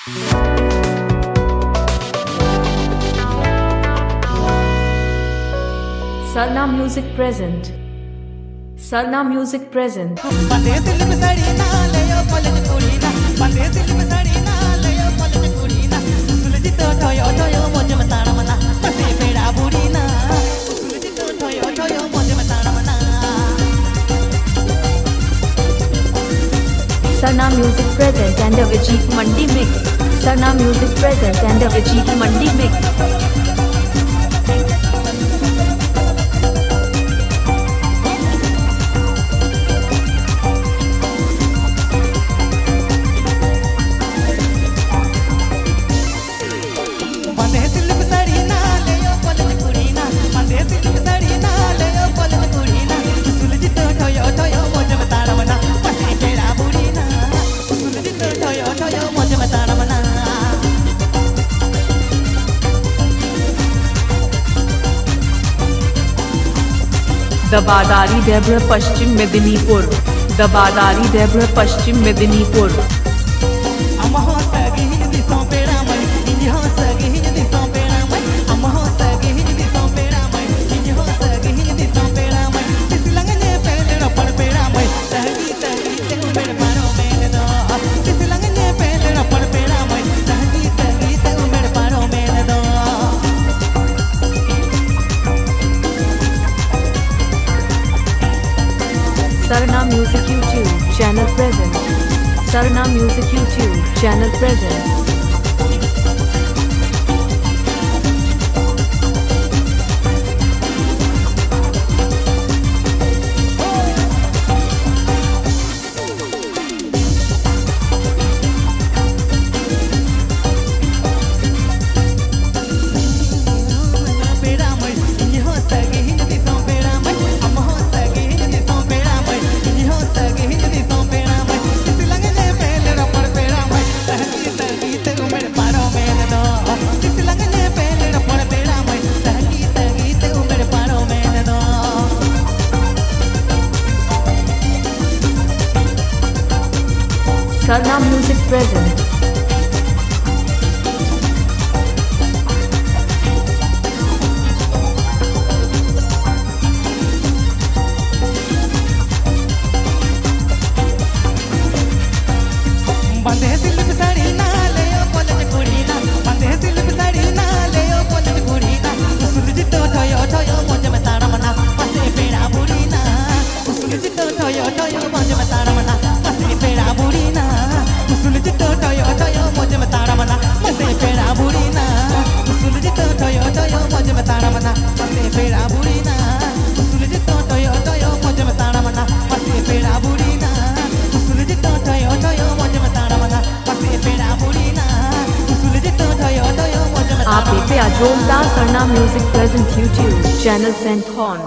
Sarna Music present. Sarna Music present. बंदे दिल में सड़ी ना ले ओ कॉलेज कुड़ी ना बंदे दिल में सड़ी ना ले ओ कॉलेज कुड़ी ना सुलझी तो ठोयो ठोयो मुझे बताना मना बसे बेड़ा बुरी ना सुलझी तो ठोयो ठोयो मुझे बताना मना Sarna Music present and a Vijit Mandi mix. Sarna Music present and a Vijit Mandi mix. बंदे दिल में सड़ी ना ले ओ कॉलेज कुड़ी ना बंदे दिल में सड़ी ना ले ओ कॉलेज कुड़ी ना सुलझी तो ठोयो ठोयो मुझे बताना मना बसे बेड़ा बुरी ना सुलझी तो ठोयो ठोयो मुझे बताना मना दबादारी देवरा पश्चिम मेदिनीपुर. दबादारी देवरा पश्चिम Medinipur. I'm a horse again, this on Peramay. In your horse again, this on Peramay. I'm a horse again, this on Peramay. In your horse again, this on Peramay. This langane pele rapar Peramay. Tahi tahi te umar paro mene do. This langane pele rapar Peramay. Tahi tahi te umar paro mene do. Sarna Music YouTube channel present. Sarna Music YouTube channel present. Peramay. In your horse again, this on Peramay. I'm a horse again, this on Peramay. In your horse again, this on Peramay. This langane pele rapar Peramay. Tahi tahi te umar paro mene do. This langane pele rapar Peramay. Tahi tahi te umar paro mene do. Sarna Music present. बंदे दिल में सड़ी ना ले ओ college कुड़ी ना बंदे दिल में सड़ी ना ले ओ कॉलेज कुड़ी ना सुलझी तो ठोयो ठोयो मुझे बताना मना बसे बेड़ा बुरी ना सुलझी तो ठोयो ठोयो मुझे बताना मना बसे बेड़ा बुरी ना सुलझी तो ठोयो ठोयो मुझे बताना मना बसे बेड़ा बुरी ना सुलझी तो ठोयो ठोयो मुझे बताना मना बसे बेड़ा बुरी ना सुलझी तो ठोयो ठोयो मुझे बताना मना बसे बेड़ा बुरी ना सुलझी तो ठोयो ठोयो मुझे बताना मना बसे बेड़ा बुरी ना सुलझी तो ठोयो ठोयो मुझे आप बताना पे जोरदार Sarna Music present YouTube channel sent on.